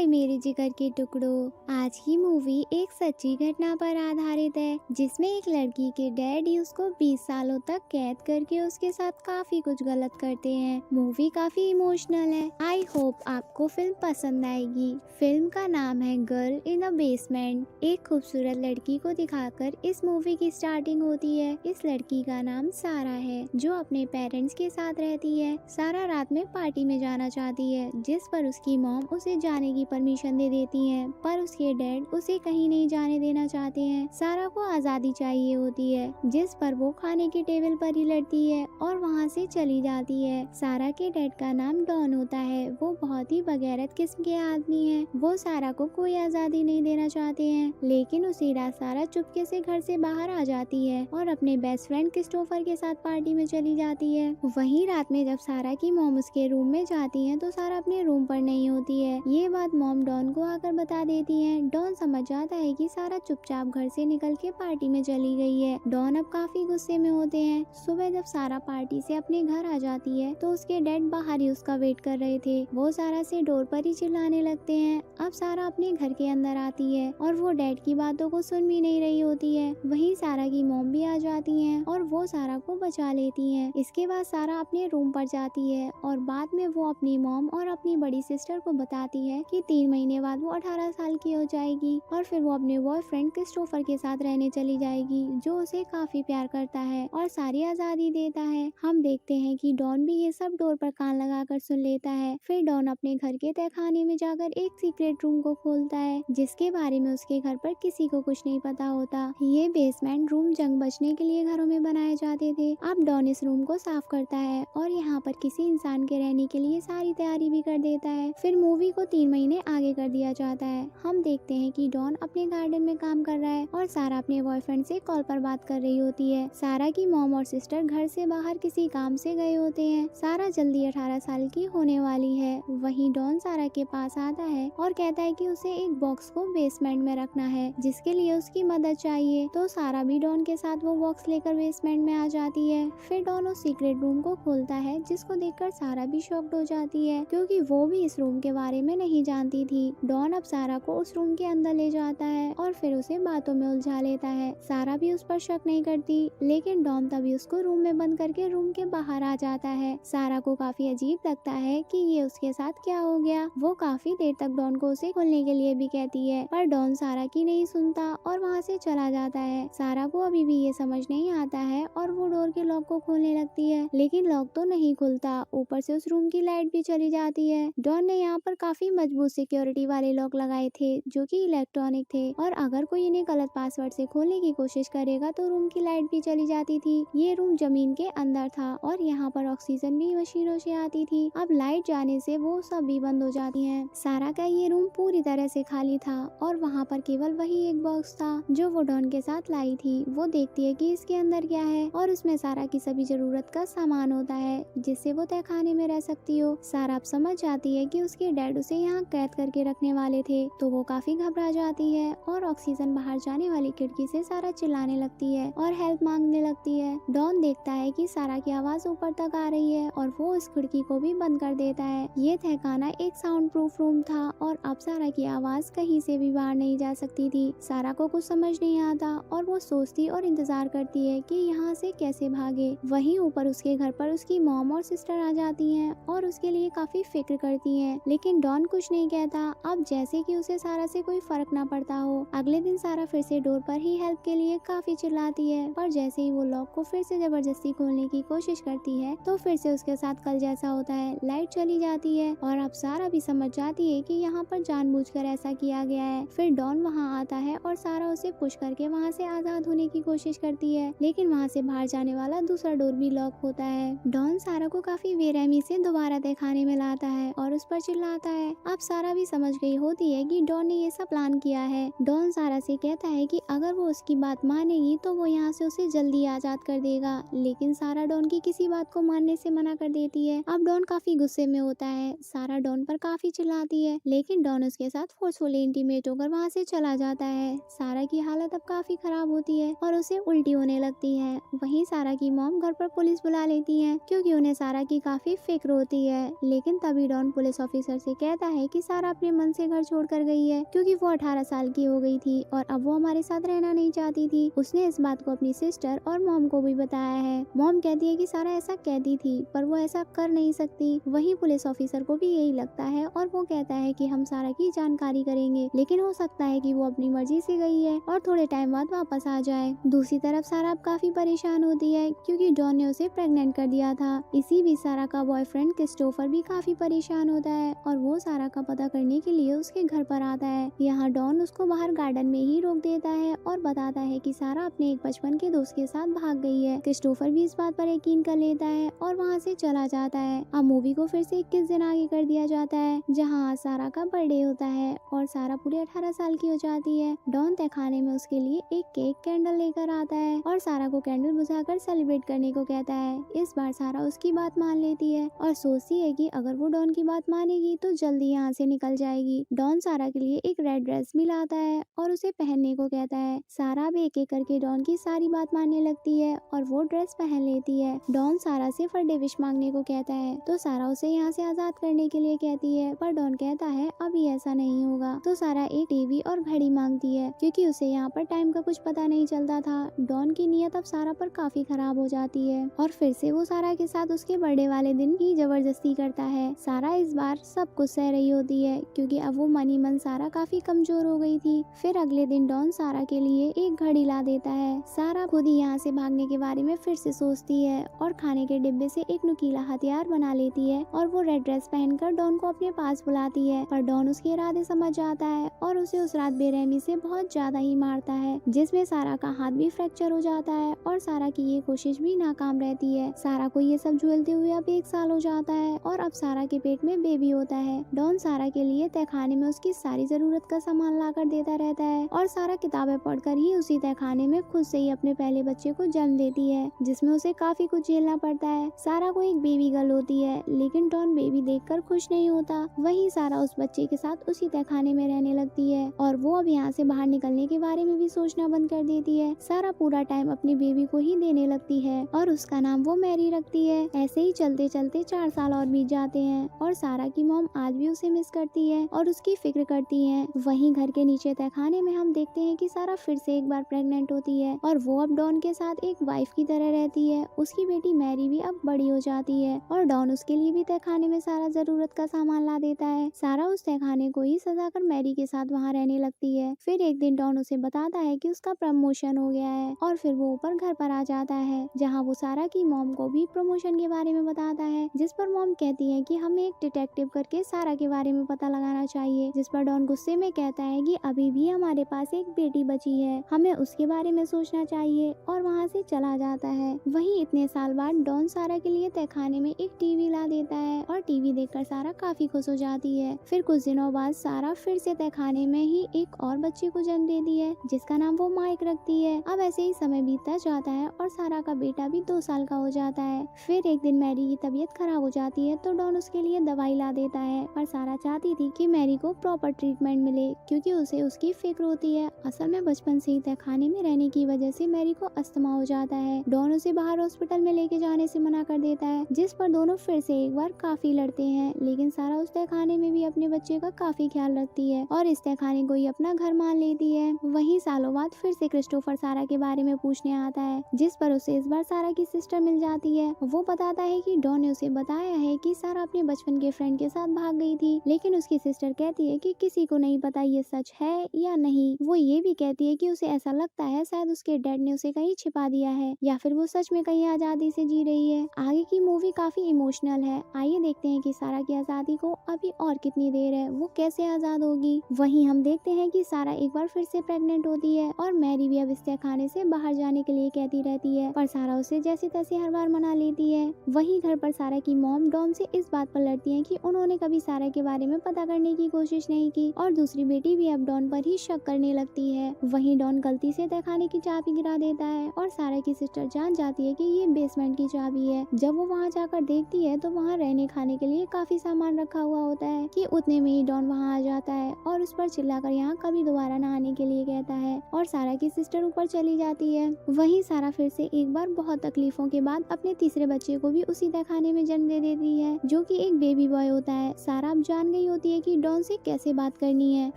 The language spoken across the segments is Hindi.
हाय मेरे जिगर के टुकड़ों। आज की मूवी एक सच्ची घटना पर आधारित है जिसमें एक लड़की के डैडी उसको 20 सालों तक कैद करके उसके साथ काफी कुछ गलत करते हैं। मूवी काफी इमोशनल है। आई होप आपको फिल्म पसंद आएगी। फिल्म का नाम है गर्ल इन अ बेसमेंट। एक खूबसूरत लड़की को दिखाकर इस मूवी की स्टार्टिंग होती है। इस लड़की का नाम सारा है जो अपने पेरेंट्स के साथ रहती है। सारा रात में पार्टी में जाना चाहती है जिस पर उसकी मॉम उसे जाने की परमिशन दे देती है, पर उसके डैड उसे कहीं नहीं जाने देना चाहते हैं। सारा को आजादी चाहिए होती है जिस पर वो खाने के टेबल पर ही लड़ती है और वहाँ से चली जाती है। सारा के डैड का नाम डॉन होता है। वो बहुत ही बगैरत किस्म के आदमी है। वो सारा को कोई आजादी नहीं देना चाहते हैं, लेकिन उसी रात सारा चुपके से घर से बाहर आ जाती है और अपने बेस्ट फ्रेंड क्रिस्टोफर के साथ पार्टी में चली जाती है। वहीं रात में जब सारा की मॉम उसके रूम में जाती है तो सारा अपने रूम पर नहीं होती है। ये बात मॉम डॉन को आकर बता देती है। डॉन समझ जाता है कि सारा चुपचाप घर से निकल के पार्टी में चली गई है। डॉन अब काफी गुस्से में होते हैं। सुबह जब सारा पार्टी से अपने घर आ जाती है तो उसके डैड बाहर ही उसका वेट कर रहे थे। वो सारा से डोर पर ही चिल्लाने लगते हैं। अब सारा अपने घर के अंदर आती है और वो डैड की बातों को सुन भी नहीं रही होती है। वहीं सारा की मॉम भी आ जाती है और वो सारा को बचा लेती है। इसके बाद सारा अपने रूम पर जाती है और बाद में वो अपनी मॉम और अपनी बड़ी सिस्टर को बताती है कि 3 महीने बाद वो 18 साल की हो जाएगी और फिर वो अपने बॉयफ्रेंड क्रिस्टोफर के साथ रहने चली जाएगी जो उसे काफी प्यार करता है और सारी आजादी देता है। हम देखते हैं कि डॉन भी ये सब डोर पर कान लगाकर सुन लेता है। फिर डॉन अपने घर के तहखाने में जाकर एक सीक्रेट रूम को खोलता है जिसके बारे में उसके घर पर किसी को कुछ नहीं पता होता। ये बेसमेंट रूम जंग बचने के लिए घरों में बनाए जाते थे। अब डॉन इस रूम को साफ करता है और यहाँ पर किसी इंसान के रहने के लिए सारी तैयारी भी कर देता है। फिर मूवी को 3 महीने आगे कर दिया जाता है। हम देखते हैं कि डॉन अपने गार्डन में काम कर रहा है और सारा अपने बॉयफ्रेंड से कॉल पर बात कर रही होती है। सारा की मॉम और सिस्टर घर से बाहर किसी काम से गए होते हैं। सारा जल्दी 18 साल की होने वाली है। वहीं डॉन सारा के पास आता है और कहता है कि उसे एक बॉक्स को बेसमेंट में रखना है जिसके लिए उसकी मदद चाहिए। तो सारा भी डॉन के साथ वो बॉक्स लेकर बेसमेंट में आ जाती है। फिर डॉन उस सीक्रेट रूम को खोलता है जिसको देखकर सारा भी शॉक्ड हो जाती है क्योंकि वो भी इस रूम के बारे में नहीं जानती थी। डॉन अब सारा को उस रूम के अंदर ले जाता है और फिर उसे बातों में उलझा लेता है। सारा भी उस पर शक नहीं करती, लेकिन डॉन तभी उसको रूम में बंद करके रूम के बाहर आ जाता है। सारा को काफी अजीब लगता है कि ये उसके साथ क्या हो गया। वो काफी देर तक डॉन को उसे खोलने के लिए भी कहती है, पर डॉन सारा की नहीं सुनता और वहाँ से चला जाता है। सारा को अभी भी ये समझ नहीं आता है और वो डोर के लॉक को खोलने लगती है, लेकिन लॉक तो नहीं खुलता। ऊपर से उस रूम की लाइट भी चली जाती है। डॉन ने यहाँ पर काफी मजबूत सिक्योरिटी वाले लॉक लगाए थे जो कि इलेक्ट्रॉनिक थे और अगर कोई इन्हें गलत पासवर्ड से खोलने की कोशिश करेगा तो रूम की लाइट भी चली जाती थी। ये रूम जमीन के अंदर था और यहाँ पर ऑक्सीजन भी मशीनों से आती थी। अब लाइट जाने से वो सब भी बंद हो जाती है। सारा का ये रूम पूरी तरह से खाली था और वहाँ पर केवल वही एक बॉक्स था जो वो डॉन के साथ लाई थी। वो देखती है कि इसके अंदर क्या है और उसमें सारा की सभी जरूरत का सामान होता है जिससे वो तहखाने में रह सकती हो। सारा अब समझ जाती है कि उसके डैड उसे यहाँ कैद करके रखने वाले थे, तो वो काफी घबरा जाती है और ऑक्सीजन बाहर जाने वाली खिड़की से सारा चिल्लाने लगती है और हेल्प मांगने लगती है। डॉन देखता है कि सारा की आवाज ऊपर तक आ रही है और वो उस खिड़की को भी बंद कर देता है। ये तहखाना एक साउंड प्रूफ रूम था और अब सारा की आवाज कहीं से भी बाहर नहीं जा सकती थी। सारा को कुछ समझ नहीं आता और वो सोचती और इंतजार करती है कि यहाँ से कैसे भागे। वहीं ऊपर उसके घर पर उसकी मॉम और सिस्टर आ जाती हैं और उसके लिए काफी फिक्र करती हैं, लेकिन डॉन कुछ नहीं कहता। अब जैसे कि उसे सारा से कोई फर्क ना पड़ता हो। अगले दिन सारा फिर से डोर पर ही हेल्प के लिए काफी चिल्लाती है, पर जैसे ही वो लॉक को फिर से जबरदस्ती खोलने की कोशिश करती है तो फिर से उसके साथ कल जैसा होता है। लाइट चली जाती है और अब सारा भी समझ जाती है कि यहाँ पर जानबूझकर ऐसा किया गया है। फिर डॉन वहाँ आता है और सारा उसे पुश करके वहाँ से आजाद होने की कोशिश करती है, लेकिन वहाँ से बाहर जाने वाला दूसरा डोर भी लॉक होता है। डॉन सारा को काफी बेरहमी से दोबारा तहखाने में लाता है और उस पर चिल्लाता है। अब सारा भी समझ गई होती है कि डॉन ने ये सब प्लान किया है। डॉन सारा से कहता है कि अगर वो उसकी बात मानेगी तो वो यहाँ से उसे जल्दी आजाद कर देगा, लेकिन सारा डॉन की किसी बात को मानने से मना कर देती है। अब डॉन काफी गुस्से में होता है। सारा डॉन पर काफी चिल्लाती है, लेकिन डॉन उसके साथ फोर्सफुली इंटीमेट होकर वहाँ से चला जाता है। सारा की हालत अब काफी खराब होती है और उसे उल्टी होने लगती है। वहीं सारा की मॉम घर पर पुलिस बुला लेती है क्योंकि उन्हें सारा की काफी फिक्र होती है, लेकिन तभी डॉन पुलिस ऑफिसर से कहता है कि सारा अपने मन से घर छोड़कर गई है क्योंकि वो 18 साल की हो गई थी और अब वो हमारे साथ रहना नहीं चाहती थी। उसने इस बात को अपनी सिस्टर और मॉम को भी बताया है। मॉम कहती है कि सारा ऐसा कहती थी पर वो ऐसा कर नहीं सकती। वहीं पुलिस ऑफिसर को भी यही लगता है और वो कहता है कि हम सारा की जानकारी करेंगे, लेकिन हो सकता है कि वो अपनी मर्जी से गई है और थोड़े टाइम बाद वापस आ जाए। दूसरी तरफ सारा अब काफी परेशान होती है क्योंकि डॉन ने उसे प्रेग्नेंट कर दिया था। इसी बीच सारा का बॉयफ्रेंड क्रिस्टोफर भी काफी परेशान होता है और वो सारा का पता करने के लिए उसके घर पर आता है। यहाँ डॉन उसको बाहर गार्डन में ही रोक देता है और बताता है कि सारा अपने एक बचपन के दोस्त के साथ भाग गई है। क्रिस्टोफर भी इस बात पर यकीन कर लेता है और वहाँ से चला जाता है। अब मूवी को फिर से 21 दिन आगे कर दिया जाता है जहाँ सारा का बर्थडे होता है और सारा पूरे 18 साल की हो जाती है। डॉन तहखाने में उसके लिए एक केक कैंडल लेकर आता है और सारा को कैंडल बुझाकर सेलिब्रेट करने को कहता है। इस बार सारा उसकी बात मान लेती है और सोचती है कि अगर वो डॉन की बात मानेगी तो जल्दी यहाँ से निकल जाएगी। डॉन सारा के लिए एक रेड ड्रेस भी लाता है और उसे पहनने को कहता है। सारा भी एक एक करके डॉन की सारी बात मानने लगती है और वो ड्रेस पहन लेती है। डॉन सारा से बर्थडे विश मांगने को कहता है तो सारा उसे यहाँ से आजाद करने के लिए कहती है, पर डॉन कहता है अभी ऐसा नहीं होगा। तो सारा एक टीवी और घड़ी मांगती है क्योंकि उसे यहाँ पर टाइम का कुछ पता नहीं चलता था। डॉन की नीयत अब सारा पर काफी खराब हो जाती है और फिर से वो सारा के साथ उसके बर्थडे वाले दिन की जबरदस्ती करता है। सारा इस बार सब कुछ सह रही होती है क्योंकि अब वो मन ही मन सारा काफी कमजोर हो गई थी। फिर अगले दिन डॉन सारा के लिए एक घड़ी ला देता है। सारा खुद ही यहाँ से भागने के बारे में फिर से सोचती है और खाने के डिब्बे से एक नुकीला हथियार बना लेती है और वो रेड ड्रेस पहनकर डॉन को अपने पास बुलाती है, पर डॉन उसके इरादे समझ जाता है और उसे उस रात बेरहमी से बहुत ज्यादा ही मारता है जिसमें सारा का हाथ भी फ्रैक्चर हो जाता है और सारा की ये कोशिश भी नाकाम रहती है। सारा को ये सब झेलते हुए अब 1 साल हो जाता है और अब सारा के पेट में बेबी होता है। डॉन सारा के लिए तहखाने में उसकी सारी जरूरत का सामान ला कर देता रहता है और सारा किताबें पढ़कर ही उसी तहखाने में खुद से ही अपने पहले बच्चे को जन्म देती है जिसमें उसे काफी कुछ झेलना पड़ता है। सारा को एक बेबी गर्ल होती है लेकिन डॉन बेबी देखकर खुश नहीं होता। वहीं सारा उस बच्चे के साथ उसी तहखाने में रहने लगती है और वो अब यहाँ से बाहर निकलने के बारे में भी सोचना बंद कर देती है। सारा पूरा टाइम अपनी बेबी को ही देने लगती है और उसका नाम वो मैरी रखती है। ऐसे ही चलते चलते 4 साल और बीत जाते हैं और सारा की मॉम आज भी उसे मिस करती है और उसकी फिक्र करती है। वहीं घर के नीचे तहखाने में हम देखते हैं कि सारा फिर से एक बार प्रेग्नेंट होती है और वो अब डॉन के साथ एक वाइफ की तरह रहती है। उसकी बेटी मैरी भी अब बड़ी हो जाती है और डॉन उसके लिए भी तहखाने में सारा जरूरत का सामान ला देता है। सारा उस तहखाने को ही सजाकर मैरी के साथ वहाँ रहने लगती है। फिर एक दिन डॉन उसे बताता है कि उसका प्रमोशन हो गया है और फिर वो ऊपर घर पर आ जाता है जहाँ वो सारा की मॉम को भी प्रमोशन के बारे में बताता है, जिस पर मॉम कहती है कि हमें एक डिटेक्टिव करके सारा के बारे में पता लगाना चाहिए। जिस पर डॉन गुस्से में कहता है कि अभी भी हमारे पास एक बेटी बची है, हमें उसके बारे में सोचना चाहिए और वहाँ से चला जाता है। वहीं इतने साल बाद डॉन सारा के लिए तहखाने में एक टीवी ला देता है और टीवी देखकर सारा काफी खुश हो जाती है। फिर कुछ दिनों बाद सारा फिर से तहखाने में ही एक और बच्चे को जन्म देती है जिसका नाम वो माइक रखती है। अब ऐसे ही समय बीतता जाता है और सारा का बेटा भी 2 साल का हो जाता है। फिर एक दिन मैरी की तबीयत खराब हो जाती है तो डॉन उसके लिए दवाई ला देता है, पर सारा चाहती थी कि मैरी को प्रॉपर ट्रीटमेंट मिले क्योंकि उसे उसकी फिक्र होती है। असल में बचपन से ही तहखाने में रहने की वजह से मैरी को अस्थमा हो जाता है। डॉन उसे बाहर हॉस्पिटल में लेके जाने से मना कर देता है, जिस पर दोनों फिर से एक बार काफी लड़ते हैं, लेकिन सारा उस तहखाने में भी अपने बच्चे का काफी ख्याल रखती है और इस तहखाने को ही अपना घर मान लेती है। वहीं सालों बाद फिर से क्रिस्टोफर सारा के बारे में पूछने आता है, जिस पर उसे इस बार सारा की सिस्टर मिल जाती है। वो बताता है कि डॉन ने उसे बताया है कि सारा अपने बचपन के फ्रेंड के साथ भाग गई थी, लेकिन उसकी सिस्टर कहती है कि किसी को नहीं पता ये सच है या नहीं। वो ये भी कहती है कि उसे ऐसा लगता है शायद उसके डैड ने उसे कहीं छिपा दिया है या फिर वो सच में कहीं आजादी से जी रही है। आगे की मूवी काफी इमोशनल है। आइए देखते हैं कि सारा की आजादी को अभी और कितनी देर है, वो कैसे आजाद होगी। वहीं हम देखते हैं कि सारा एक बार फिर से प्रेग्नेंट होती है और मैरी भी अब इस तहखाने से बाहर जाने के लिए कहती रहती है, पर सारा उसे जैसे तैसे हर बार मना लेती है। वहीं घर पर सारा की मॉम डॉन से इस बात पर लड़ती है कि उन्होंने कभी सारा के बारे में पता करने की कोशिश नहीं की और दूसरी बेटी भी अब डॉन पर ही शक करने लगती है। वहीं डॉन गलती से तहखाने की चाबी गिरा देता है और सारा की सिस्टर जान जाती है कि ये बेसमेंट की चाबी है। जब वो वहाँ जाकर देखती है तो वहाँ रहने खाने के लिए काफी सामान रखा हुआ होता है कि उतने में ही डॉन वहाँ आ जाता है और उस पर चिल्लाकर यहाँ कभी दोबारा न आने के लिए कहता है और सारा की सिस्टर ऊपर चली जाती है। वहीं सारा फिर से एक बार बहुत तकलीफों के बाद अपने तीसरे बच्चे को भी उसी तहखाने में जन्म दे देती है, जो कि एक बेबी बॉय होता है। सारा अब जान गई रही होती है कि डॉन से कैसे बात करनी है।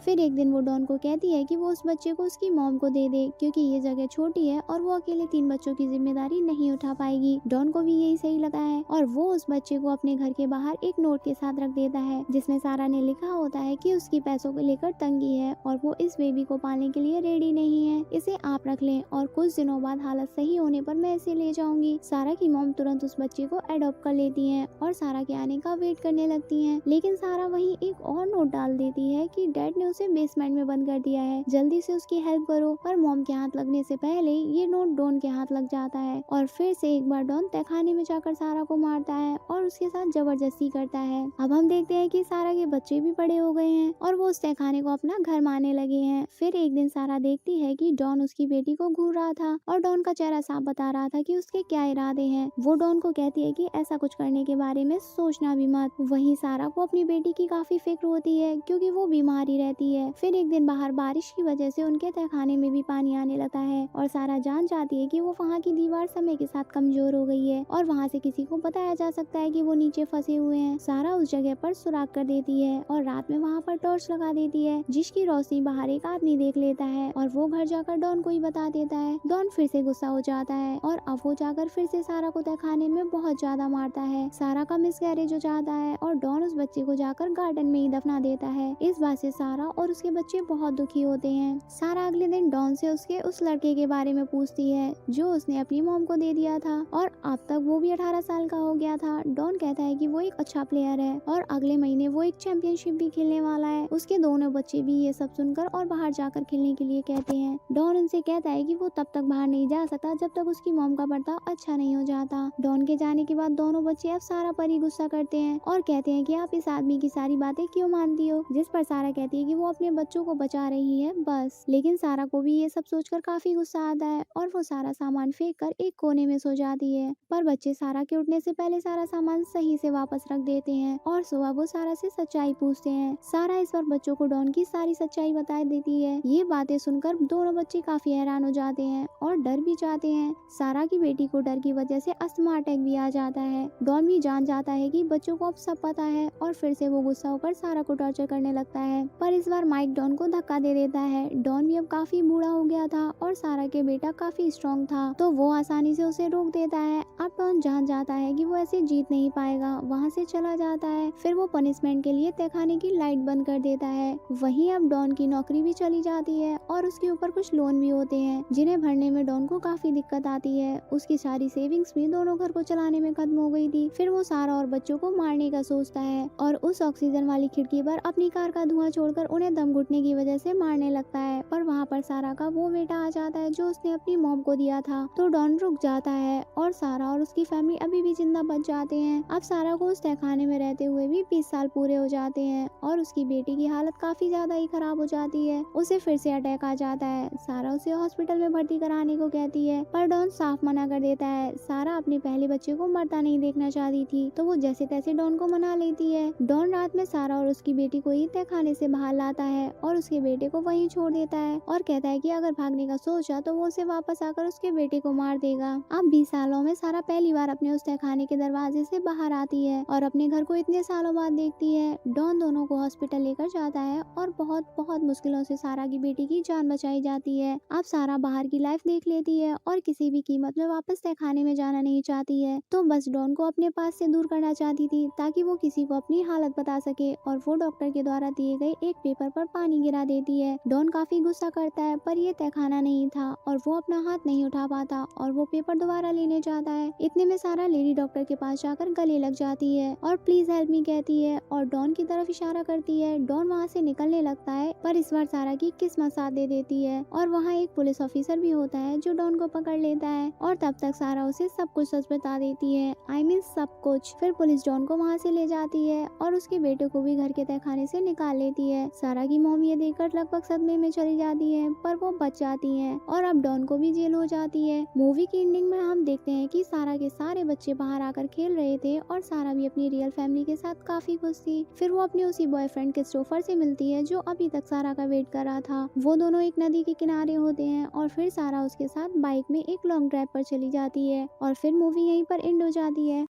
फिर एक दिन वो डॉन को कहती है कि वो उस बच्चे को उसकी मॉम को दे दे, क्योंकि ये जगह छोटी है और वो अकेले 3 बच्चों की जिम्मेदारी नहीं उठा पाएगी। डॉन को भी यही सही लगा है और वो उस बच्चे को अपने घर के बाहर एक नोट के साथ रख देता है, जिसमें सारा ने लिखा होता है कि उसकी पैसों को लेकर तंगी है और वो इस बेबी को पालने के लिए रेडी नहीं है, इसे आप रख लें और कुछ दिनों बाद हालत सही होने पर मैं इसे ले जाऊंगी। सारा की मॉम तुरंत उस बच्चे को अडॉप्ट कर लेती है और सारा के आने का वेट करने लगती है, लेकिन सारा वहीं एक और नोट डाल देती है कि डैड ने उसे बेसमेंट में बंद कर दिया है, जल्दी से उसकी हेल्प करो। पर मॉम के हाथ लगने से पहले ये नोट डॉन के हाथ लग जाता है और फिर से एक बार डॉन तहखाने में जाकर सारा को मारता है और उसके साथ जबरदस्ती करता है। अब हम देखते हैं कि सारा के बच्चे भी बड़े हो गए हैं और वो उस तहखाने को अपना घर मानने लगे हैं। फिर एक दिन सारा देखती है कि डॉन उसकी बेटी को घूर रहा था और डॉन का चेहरा साफ बता रहा था कि उसके क्या इरादे हैं। वो डॉन को कहती है कि ऐसा कुछ करने के बारे में सोचना भी मत। वहीं सारा को अपनी बेटी की काफी फिक्र होती है क्योंकि वो बीमार ही रहती है। फिर एक दिन बाहर बारिश की वजह से उनके तहखाने में भी पानी आने लगता है और सारा जान जाती है कि वो वहाँ की दीवार समय के साथ कमजोर हो गई है और वहाँ से किसी को बताया जा सकता है कि वो नीचे फंसे हुए हैं। सारा उस जगह पर सुराग कर देती है और रात में वहाँ पर टॉर्च लगा देती है, जिसकी रोशनी बाहर एक आदमी देख लेता है और वो घर जाकर डॉन को ही बता देता है। डॉन फिर से गुस्सा हो जाता है और अब वो जाकर फिर से सारा को तहखाने में बहुत ज्यादा मारता है। सारा का मिसकैरेज हो जाता है और डॉन उस बच्चे को जाकर गार्डन में ही दफना देता है। इस बात से सारा और उसके बच्चे बहुत दुखी होते हैं। सारा अगले दिन डॉन से उसके उस लड़के के बारे में पूछती है जो उसने अपनी मॉम को दे दिया था और अब तक वो भी 18 साल का हो गया था। डॉन कहता है कि वो एक अच्छा प्लेयर है और अगले महीने वो एक चैंपियनशिप भी खेलने वाला है। उसके दोनों बच्चे भी ये सब सुनकर और बाहर जाकर खेलने के लिए कहते हैं। डॉन उनसे कहता है कि वो तब तक बाहर नहीं जा सकता जब तक उसकी मॉम का बर्ताव अच्छा नहीं हो जाता। डॉन के जाने के बाद दोनों बच्चे अब सारा पर ही गुस्सा करते हैं और कहते हैं कि आप इस आदमी की सारी बातें क्यों मानती हो, जिस पर सारा कहती है कि वो अपने बच्चों को बचा रही है बस। लेकिन सारा को भी ये सब सोचकर काफी गुस्सा आता है और वो सारा सामान फेंक कर एक कोने में सो जाती है। पर बच्चे सारा के उठने से पहले सारा सामान सही से वापस रख देते हैं और सुबह वो सारा से सच्चाई पूछते हैं। सारा इस बार बच्चों को डॉन की सारी सच्चाई बता देती है। ये बातें सुनकर दोनों बच्चे काफी हैरान हो जाते हैं और डर भी जाते हैं। सारा की बेटी को डर की वजह से अस्थमा अटैक भी आ जाता है। डॉन भी जान जाता है कि बच्चों को अब सब पता है और फिर से वो गुस्सा होकर सारा को टॉर्चर करने लगता है। पर इस बार माइक डॉन को धक्का दे देता है। डॉन भी अब काफी बूढ़ा हो गया था और सारा के बेटा काफी स्ट्रॉन्ग था, तो वो आसानी से उसे रोक देता है। अब डॉन जान जाता है कि वो ऐसे जीत नहीं पाएगा, वहाँ से चला जाता है। फिर वो पनिशमेंट के लिए तहखाने की लाइट बंद कर देता है। वहीं अब डॉन की नौकरी भी चली जाती है और उसके ऊपर कुछ लोन भी होते हैं जिन्हें भरने में डॉन को काफी दिक्कत आती है। उसकी सारी सेविंग्स भी दोनों घर को चलाने में खत्म हो गई थी। फिर वो सारा और बच्चों को मारने का सोचता है और उस ऑक्सीजन वाली खिड़की पर अपनी कार का धुआं छोड़कर उन्हें दम घुटने की वजह से मारने लगता है। पर वहाँ पर सारा का वो बेटा आ जाता है जो उसने अपनी मॉम को दिया था, तो डॉन रुक जाता है और सारा और उसकी फैमिली अभी भी जिंदा बच जाते हैं। अब सारा को उस तहखाने में रहते हुए भी 20 साल पूरे हो जाते हैं और उसकी बेटी की हालत काफी ज्यादा ही खराब हो जाती है। उसे फिर से अटैक आ जाता है। सारा उसे हॉस्पिटल में भर्ती कराने को कहती है पर डॉन साफ मना कर देता है। सारा अपने पहले बच्चे को मरता नहीं देखना चाहती थी, तो वो जैसे तैसे डॉन को मना लेती है। डॉन रात में सारा और उसकी बेटी को ही तहखाने से बाहर लाता है और उसके बेटे को वहीं छोड़ देता है और कहता है कि अगर भागने का सोचा तो वो उसे वापस आकर उसके बेटे को मार देगा। अब 20 सालों में सारा पहली बार अपने उस तहखाने के दरवाजे से बाहर आती है और अपने घर को इतने सालों बाद देखती है। डॉन दोनों को हॉस्पिटल लेकर जाता है और बहुत मुश्किलों से सारा की बेटी की जान बचाई जाती है। अब सारा बाहर की लाइफ देख लेती है और किसी भी कीमत में वापस तहखाने में जाना नहीं चाहती है, तो बस डॉन को अपने पास से दूर करना चाहती थी ताकि वो किसी को अपनी हालत बता सके और वो डॉक्टर के द्वारा दिए गए एक पेपर पर पानी गिरा देती है। डॉन काफी गुस्सा करता है पर ये तहखाना नहीं था और वो अपना हाथ नहीं उठा पाता और वो पेपर दोबारा लेने जाता है। इतने में सारा लेडी डॉक्टर के पास जाकर गले लग जाती है और प्लीज हेल्प मी कहती है और डॉन की तरफ इशारा करती है। डॉन वहाँ से निकलने लगता है पर इस बार सारा की किस्मत साथ दे देती है और वहाँ एक पुलिस ऑफिसर भी होता है जो डॉन को पकड़ लेता है और तब तक सारा उसे सब कुछ सच बता देती है। आई मीन सब कुछ। फिर पुलिस डॉन को वहाँ से ले जाती है और उसके बेटे को भी घर के तहखाने से निकाल लेती है। सारा की मॉम ये देखकर लगभग सदमे में चली जाती है पर वो बच जाती है और अब डॉन को भी जेल हो जाती है। मूवी की एंडिंग में हम देखते हैं कि सारा के सारे बच्चे बाहर आकर खेल रहे थे और सारा भी अपनी रियल फैमिली के साथ काफी खुश थी। फिर वो अपने उसी बॉयफ्रेंड क्रिस्टोफर से मिलती है जो अभी तक सारा का वेट कर रहा था। वो दोनों एक नदी के किनारे होते हैं और फिर सारा उसके साथ बाइक में एक लॉन्ग ड्राइव पर चली जाती है और फिर मूवी यहीं पर एंड हो जाती है।